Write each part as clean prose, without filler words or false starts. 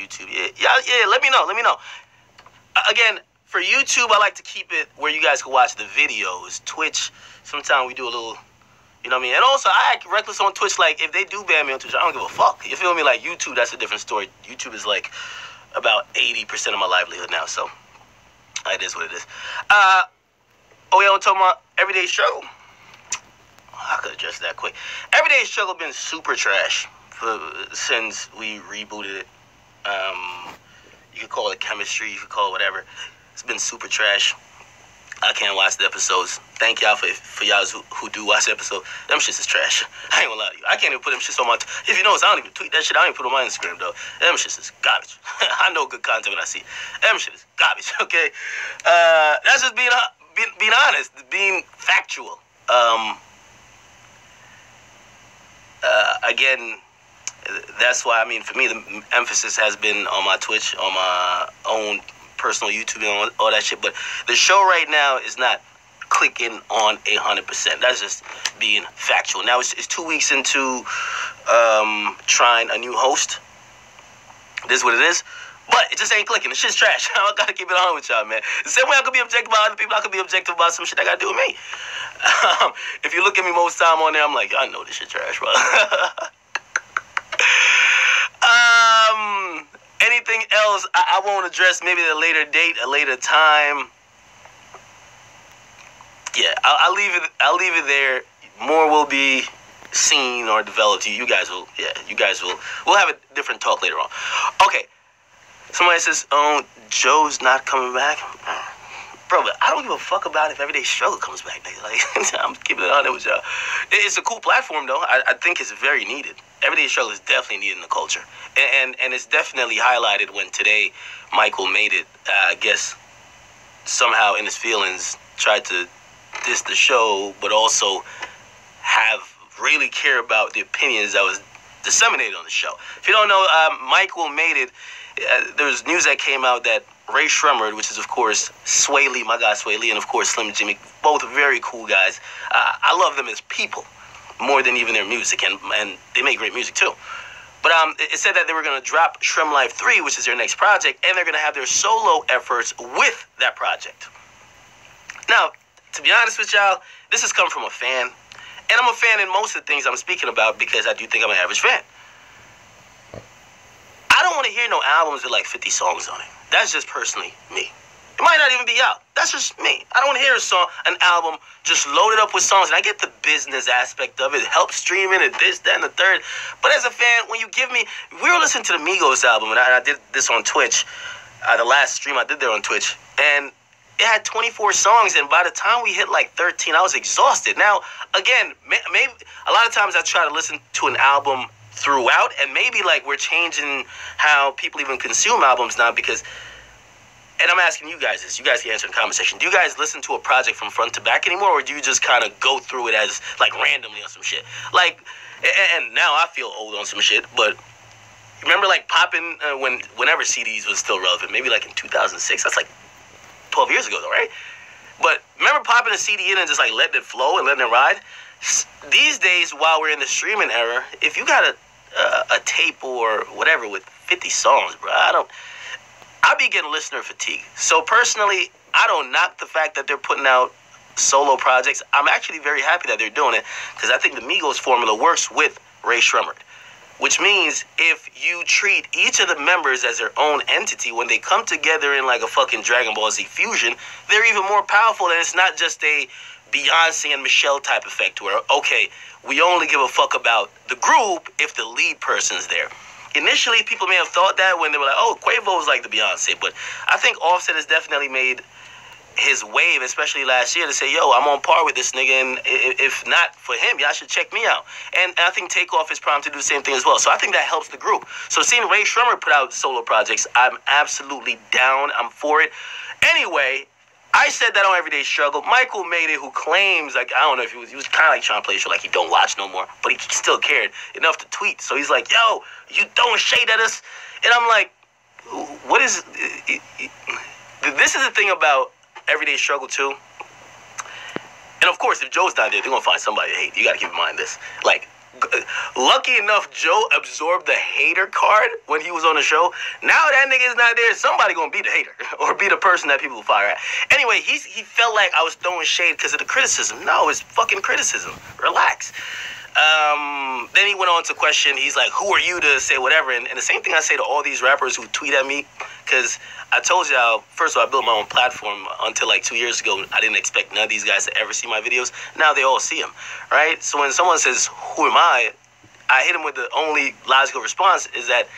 YouTube. Yeah. Let me know. Again, for YouTube, I like to keep it where you guys can watch the videos. Twitch, sometimes we do a little, you know what I mean? And also, I act reckless on Twitch. Like, if they do ban me on Twitch, I don't give a fuck. You feel me? Like, YouTube, that's a different story. YouTube is, like, about 80% of my livelihood now, so it is what it is. I'm talking about Everyday Struggle. I could address that quick. Everyday Struggle been super trash since we rebooted it. You could call it chemistry, you could call it whatever. It's been super trash. I can't watch the episodes. Thank y'all for y'all who do watch the episode. Them shits is trash. I ain't gonna lie to you. I can't even put them shits on my... If you notice, I don't even tweet that shit. I don't even put it on my Instagram, though. Them shits is garbage. I know good content when I see it. Them shit is garbage, okay? That's just being honest, being factual. Again, that's why, I mean, for me, the emphasis has been on my Twitch, on my own personal YouTube and all that shit. But the show right now is not clicking on 100%. That's just being factual. Now it's 2 weeks into trying a new host. This is what it is. But it just ain't clicking. The shit's trash. I gotta keep it on with y'all, man. The same way I could be objective about other people, I could be objective about some shit that gotta do with me. If you look at me most time on there, I'm like, I know this shit trash, bro. Anything else I won't address, maybe at a later date, a later time. Yeah, I'll leave it there. More will be seen or developed. You guys will we'll have a different talk later on. Okay. Somebody says, oh, Joe's not coming back. Bro, but I don't give a fuck about if Everyday Struggle comes back, nigga. Like, I'm keeping it on with y'all. It's a cool platform, though. I think it's very needed. Everyday Struggle is definitely needed in the culture. And it's definitely highlighted when today Michael made it, I guess, somehow in his feelings, tried to diss the show, but also really care about the opinions that was disseminated on the show. If you don't know, Michael made it. There was news that came out that Ray Shremmerd, which is, of course, Sway Lee, my guy Sway Lee, and, of course, Slim Jimmy, both very cool guys. I love them as people more than even their music, and they make great music, too. But it said that they were going to drop Shrem Life 3, which is their next project, and they're going to have their solo efforts with that project. Now, to be honest with y'all, this has come from a fan, and I'm a fan in most of the things I'm speaking about because I do think I'm an average fan. I don't want to hear no albums with like 50 songs on it. That's just personally me. It might not even be out. That's just me. I don't want to hear an album just loaded up with songs. And I get the business aspect of it. It helps streaming and this, that, and the third. But as a fan, when you give me... We were listening to the Migos album, and I did this on Twitch. The last stream I did there on Twitch. And it had 24 songs, and by the time we hit like 13, I was exhausted. Now, again, maybe a lot of times I try to listen to an album throughout, and maybe like we're changing how people even consume albums now, because, and I'm asking you guys this, you guys can answer in the comment section, do you guys listen to a project from front to back anymore, or do you just kind of go through it as like randomly on some shit? Like, and now I feel old on some shit, but remember like popping whenever CDs was still relevant, maybe like in 2006, that's like 12 years ago though, right? But remember popping a CD in and just like letting it flow and letting it ride? These days, while we're in the streaming era, if you got a tape or whatever with 50 songs, bro, I be getting listener fatigue. So personally, I don't knock the fact that they're putting out solo projects. I'm actually very happy that they're doing it, because I think the Migos formula works with Ray Shremmerd, which means if you treat each of the members as their own entity, when they come together in like a fucking Dragon Ball Z fusion, they're even more powerful, and it's not just a Beyonce and Michelle type effect where, okay, we only give a fuck about the group if the lead person's there. Initially, people may have thought that when they were like, oh, Quavo was like the Beyonce, but I think Offset has definitely made his wave, especially last year, to say, yo, I'm on par with this nigga, and if not for him, y'all should check me out. And I think Takeoff is primed to do the same thing as well. So I think that helps the group. So seeing Ray Shremmerd put out solo projects, I'm absolutely down. I'm for it. Anyway, I said that on Everyday Struggle. Michael made it, who claims, like, I don't know if he was kind of like trying to play a show like he don't watch no more, but he still cared enough to tweet. So he's like, yo, you throwing shade at us? And I'm like, what is... This is the thing about Everyday Struggle too. And of course, if Joe's not there, they're going to find somebody to hate. You got to keep in mind this. Like, Lucky enough, Joe absorbed the hater card when he was on the show. Now that nigga is not there, somebody gonna be the hater or be the person that people fire at. Anyway, he felt like I was throwing shade because of the criticism. No, it's fucking criticism. Relax. Then he went on to question, he's like, who are you to say whatever? And the same thing I say to all these rappers who tweet at me, because I told y'all, first of all, I built my own platform until like 2 years ago. I didn't expect none of these guys to ever see my videos. Now they all see them, right? So when someone says, who am I hit them with the only logical response is that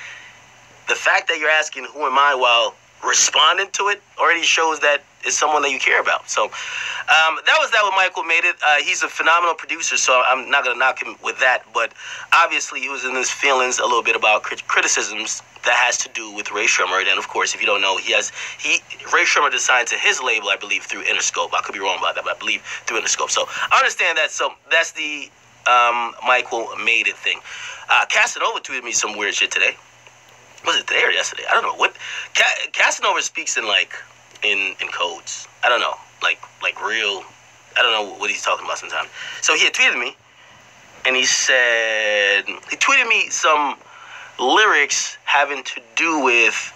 the fact that you're asking, who am I, while responding to it already shows that it's someone that you care about. So that was that with Michael Made It. He's a phenomenal producer, so I'm not going to knock him with that. But obviously he was in his feelings a little bit about criticisms that has to do with Ray Shrummer. And of course, if you don't know, Ray Shrummer signed to his label, I believe, through Interscope. I could be wrong about that, but I believe through Interscope. So I understand that. So that's the Michael Made It thing. Casanova tweeted me some weird shit today. Was it today or yesterday? I don't know. What Casanova speaks in codes. I don't know. Like real. I don't know what he's talking about sometimes. So he had tweeted me, and he tweeted me some lyrics having to do with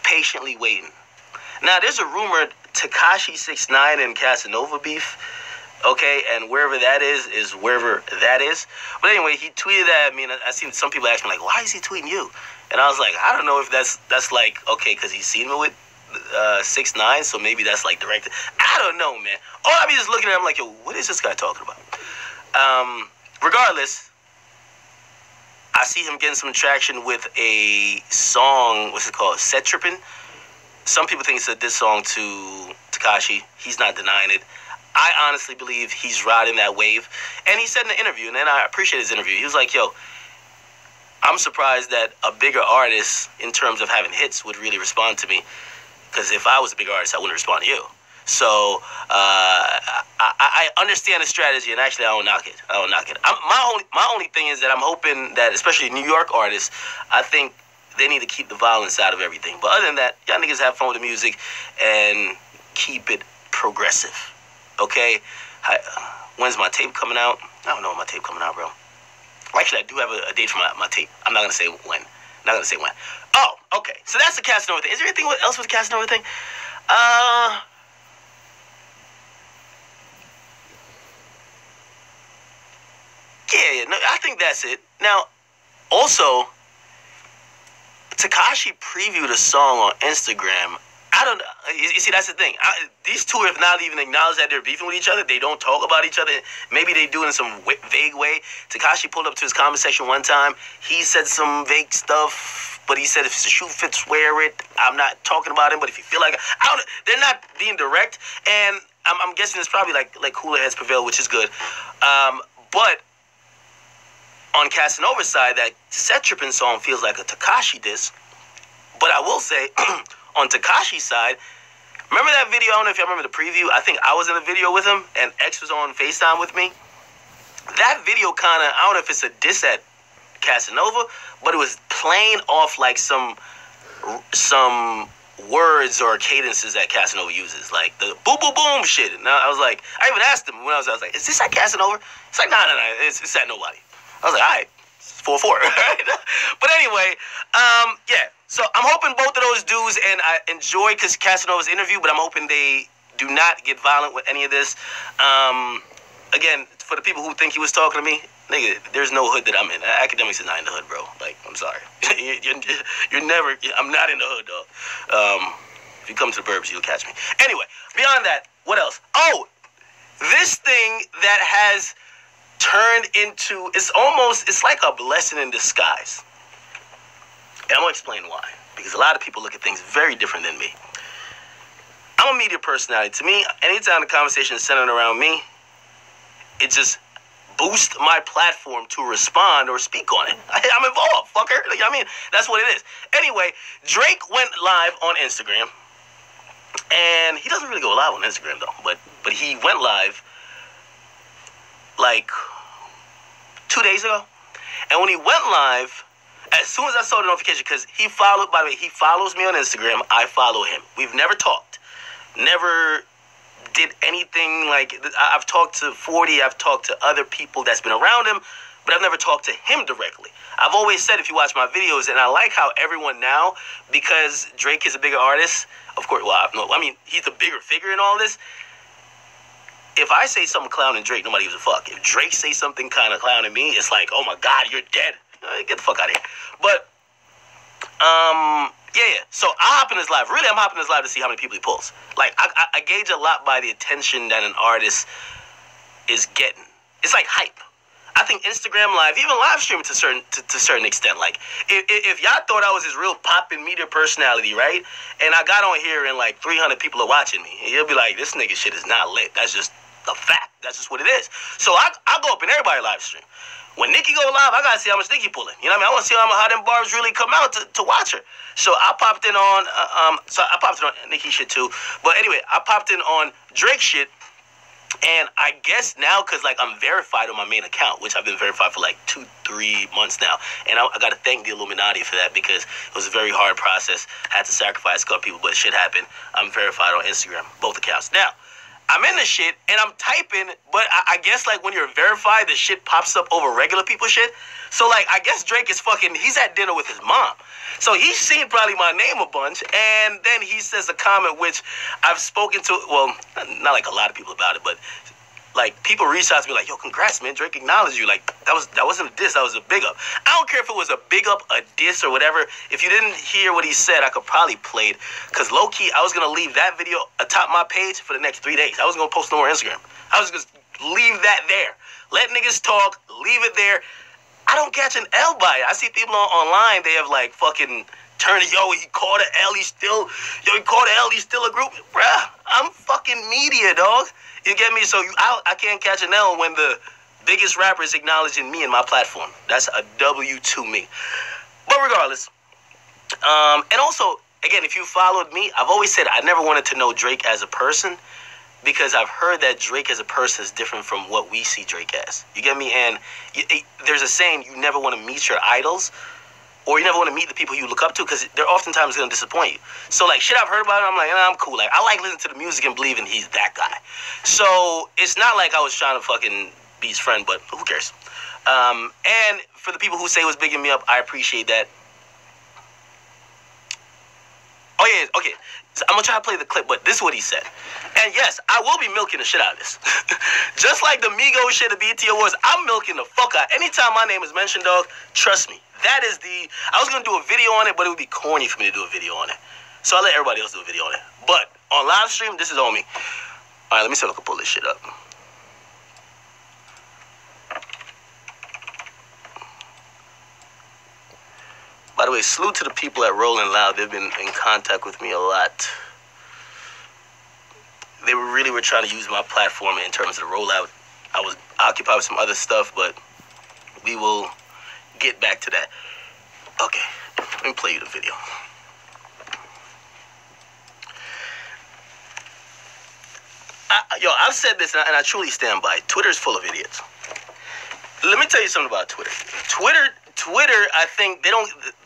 patiently waiting. Now there's a rumor Tekashi 6ix9ine and Casanova beef. Okay, and wherever that is wherever that is. But anyway, he tweeted that at me, and I seen some people ask me, like, why is he tweeting you? And I was like, I don't know if that's like, okay, because he's seen me with 6ix9ine, so maybe that's like directed. I don't know, man. Or I be just looking at him like, yo, what is this guy talking about? Regardless, I see him getting some traction with a song, what's it called? Set Trippin'. Some people think it's a diss song to Tekashi. He's not denying it. I honestly believe he's riding that wave. And he said in the interview, and then I appreciate his interview, he was like, yo, I'm surprised that a bigger artist, in terms of having hits, would really respond to me. Because if I was a bigger artist, I wouldn't respond to you. So I understand the strategy, and actually I don't knock it. My only thing is that I'm hoping that, especially New York artists, I think they need to keep the violence out of everything. But other than that, y'all niggas have fun with the music and keep it progressive. Okay? When's my tape coming out? I don't know when my tape coming out, bro. Actually, I do have a date for my tape. I'm not going to say when. Not going to say when. Oh, okay. So that's the Casanova thing. Is there anything else with the Casanova thing? Yeah, no, I think that's it. Now, also, Tekashi previewed a song on Instagram. I don't know. You see, that's the thing. These two have not even acknowledged that they're beefing with each other. They don't talk about each other. Maybe they do it in some vague way. Tekashi pulled up to his comment section one time. He said some vague stuff, but he said if the shoe fits, wear it. I'm not talking about him, but if you feel like it, they're not being direct. And I'm guessing it's probably like cooler heads prevail, which is good. But on Casanova's side, that Set Trippin' song feels like a Tekashi diss. But I will say, on Tekashi's side, remember that video? I don't know if y'all remember the preview. I think I was in the video with him, and X was on FaceTime with me. That video kind of, I don't know if it's a diss at Casanova, but it was playing off like some words or cadences that Casanova uses, like the boom, boom, boom shit. And I was like, I even asked him when I was like, is this at Casanova? It's like, no, it's at nobody. I was like, all right, 4-4. But anyway, yeah. So I'm hoping both of those dudes, and I enjoy Casanova's interview, but I'm hoping they do not get violent with any of this. Again, for the people who think he was talking to me, nigga, there's no hood that I'm in. Akademiks is not in the hood, bro. Like, I'm sorry. You're never, I'm not in the hood, dog. If you come to the burbs, you'll catch me. Anyway, beyond that, what else? Oh, this thing that has turned into, it's like a blessing in disguise. And I'm going to explain why. Because a lot of people look at things very different than me. I'm a media personality. To me, anytime the conversation is centered around me, it just boosts my platform to respond or speak on it. I'm involved, fucker. Like, I mean, that's what it is. Anyway, Drake went live on Instagram. And he doesn't really go live on Instagram, though. But he went live like 2 days ago. And when he went live, as soon as I saw the notification, because by the way, he follows me on Instagram. I follow him. We've never talked. Never did anything like, I've talked to 40. I've talked to other people that's been around him. but I've never talked to him directly. I've always said, if you watch my videos, and I like how everyone now, because Drake is a bigger artist, of course, well, I mean, he's a bigger figure in all this. If I say something clowning Drake, nobody gives a fuck. If Drake says something kind of clowning me, it's like, oh my God, you're dead. Get the fuck out of here. But, yeah. So I hop in his live. Really, I'm hopping in his live to see how many people he pulls. Like, I gauge a lot by the attention that an artist is getting. It's like hype. I think Instagram Live, even live streaming to a certain extent. Like, if y'all thought I was this real poppin' media personality, right? And I got on here and like 300 people are watching me, and you'll be like, this nigga shit is not lit. That's just a fact. That's just what it is. So I go up in everybody live stream. When Nicki go live, I gotta see how much Nicki pulling. You know what I mean? I want to see how them bars really come out to watch her. So I popped in on, Nicki shit too. But anyway, I popped in on Drake shit. And I guess now, because like I'm verified on my main account, which I've been verified for like 2-3 months now. And I got to thank the Illuminati for that, because it was a very hard process. I had to sacrifice a couple people, but shit happened. I'm verified on Instagram, both accounts. Now, I'm in the shit and I'm typing, but I guess like when you're verified, the shit pops up over regular people shit. So like, I guess Drake is he's at dinner with his mom. So he's seen probably my name a bunch, and then he says a comment which I've spoken to, well, not like a lot of people about it, but like people reached out to me like, yo, congrats, man, Drake acknowledged you. Like, that wasn't a diss, that was a big up. I don't care if it was a big up, a diss, or whatever. If you didn't hear what he said, I could probably play it, because low-key, I was going to leave that video atop my page for the next 3 days. I wasn't going to post no more Instagram. I was going to leave that there. Let niggas talk, leave it there. I don't catch an L by it. I see people online, they have like fucking turned it, he called an L, he's still a group. Bruh, I'm fucking media, dog. You get me? So I can't catch an L when the biggest rapper is acknowledging me and my platform. That's a W to me. But regardless, and also, again, if you followed me, I've always said I never wanted to know Drake as a person, because I've heard that Drake as a person is different from what we see Drake as. You get me? And there's a saying, you never want to meet your idols, or you never want to meet the people you look up to, because they're oftentimes going to disappoint you. So, like, shit I've heard about him, I'm like, I'm cool. Like, I like listening to the music and believing he's that guy. So, it's not like I was trying to fucking be his friend, but who cares? And for the people who say was bigging me up, I appreciate that. Oh, yeah, okay. So I'm going to try to play the clip, but this is what he said. And yes, I will be milking the shit out of this. Just like the Migos shit at BET Awards, I'm milking the fuck out. Anytime my name is mentioned, dog, trust me. That is I was going to do a video on it, but it would be corny for me to do a video on it. So I'll let everybody else do a video on it. But on live stream, this is on me. All right, let me see if I can pull this shit up. By the way, salute to the people at Rolling Loud. They've been in contact with me a lot. They really were trying to use my platform in terms of the rollout. I was occupied with some other stuff, but we will get back to that. Okay, let me play you the video. I've said this, and I truly stand by it. Twitter's full of idiots. Let me tell you something about Twitter. Twitter, I think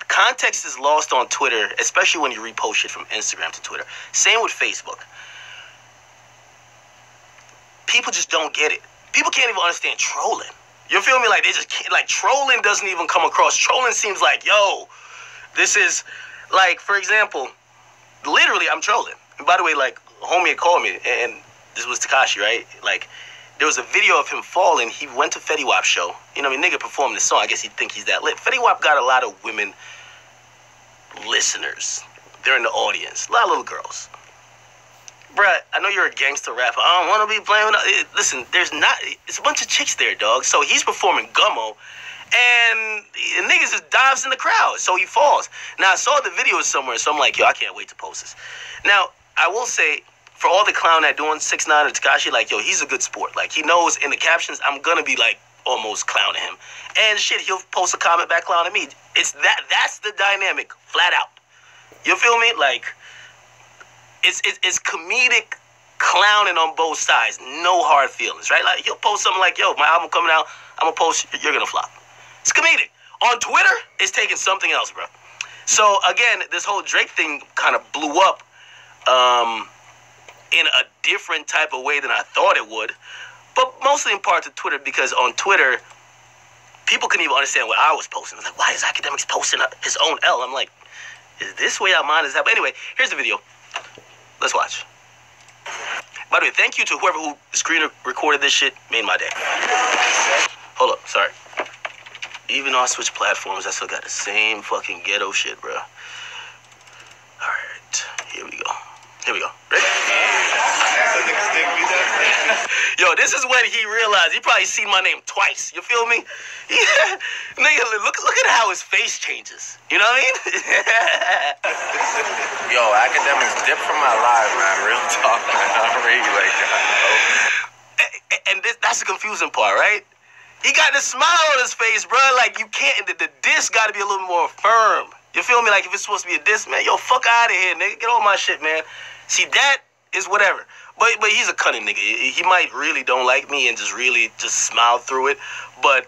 context is lost on Twitter, especially when you repost shit from Instagram to Twitter. Same with Facebook. People just don't get it. People can't even understand trolling. You feel me? Like, they just can't, like, trolling doesn't even come across. Trolling seems like, yo, this is, like, for example, literally, I'm trolling. And by the way, like, homie had called me, and this was Tekashi, right? Like, there was a video of him falling. He went to Fetty Wap's show. You know what I mean? Nigga performed the song. I guess he'd think he's that lit. Fetty Wap got a lot of women listeners. They're in the audience. A lot of little girls. Bruh, I know you're a gangster rapper. I don't want to be playing with... Listen, it's a bunch of chicks there, dog. So he's performing Gummo, and the nigga just dives in the crowd. So he falls. Now, I saw the video somewhere, so I'm like, yo, I can't wait to post this. Now, I will say, for all the clown that doing 6ix9ine or Tekashi, like, yo, he's a good sport. Like, he knows in the captions, I'm gonna be, like, almost clowning him. And shit, he'll post a comment back clowning me. That's the dynamic, flat out. You feel me? Like, it's comedic clowning on both sides. No hard feelings, right? Like, he'll post something like, yo, my album coming out, I'm gonna post, you're gonna flop. It's comedic. On Twitter, it's taking something else, bro. So, again, this whole Drake thing kind of blew up, in a different type of way than I thought it would, but mostly in part to Twitter, because on Twitter, people couldn't even understand what I was posting. I was like, why is Akademiks posting his own L? I'm like, is this way our mind is at? But anyway, here's the video. Let's watch. By the way, thank you to whoever who screen recorded this shit. Made my day. Hold up, sorry. Even on Switch platforms, I still got the same fucking ghetto shit, bro. Alright, here we go. Here we go. Ready? Yo, this is when he realized he probably seen my name twice. You feel me? Yeah. Nigga, look at how his face changes. You know what I mean? Yo, Akademiks dip from my life, man. Real talk, man. I'm really like that, and that's the confusing part, right? He got this smile on his face, bro. Like, you can't, the diss got to be a little more firm. You feel me? Like, if it's supposed to be a diss, man, yo, fuck out of here, nigga. Get on my shit, man. See, that is whatever. But he's a cunning nigga. He might really don't like me and just really just smile through it. But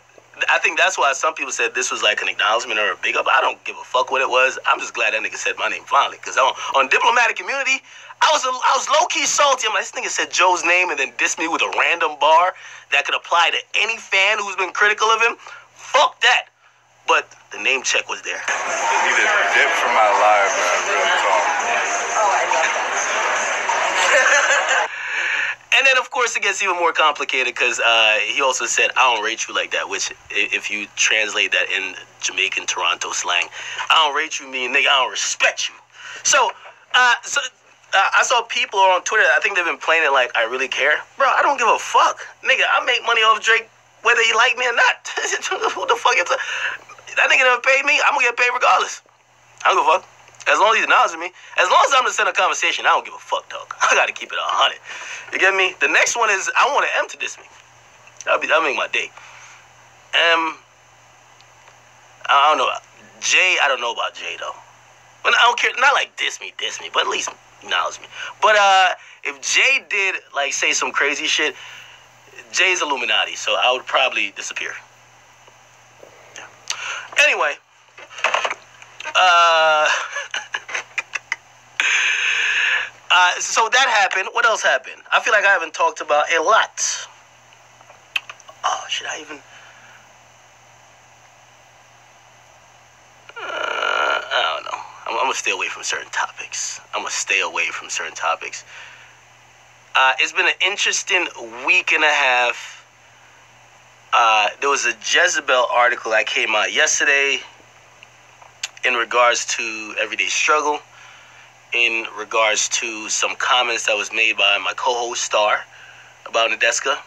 I think that's why some people said this was like an acknowledgement or a big up. I don't give a fuck what it was. I'm just glad that nigga said my name finally. Because on Diplomatic Community, I was low-key salty. I'm like, this nigga said Joe's name and then dissed me with a random bar that could apply to any fan who's been critical of him. Fuck that. But the name check was there. He just dipped from my life, man. Real talk. And then, of course, it gets even more complicated because he also said, I don't rate you like that, which if you translate that in Jamaican Toronto slang, I don't rate you mean, nigga, I don't respect you. So I saw people on Twitter, I think they've been playing it like, I really care. Bro, I don't give a fuck. Nigga, I make money off Drake whether he like me or not. Who the fuck is that? That nigga never paid me, I'm gonna get paid regardless. I don't give a fuck. As long as he's acknowledging me, as long as I'm in the center of conversation, I don't give a fuck, dog. I gotta keep it 100. You get me? The next one is I want an M to diss me. That'll make my day. I don't know. Jay, I don't know about Jay though. But I don't care. Not like diss me, but at least acknowledge me. But if Jay did like say some crazy shit, Jay's Illuminati, so I would probably disappear. Yeah. Anyway. So that happened. What else happened? I feel like I haven't talked about a lot. Oh, should I even? I don't know. I'm gonna stay away from certain topics. It's been an interesting week and a half. There was a Jezebel article that came out yesterday in regards to Everyday Struggle, in regards to some comments that was made by my co-host Star about Nadeska.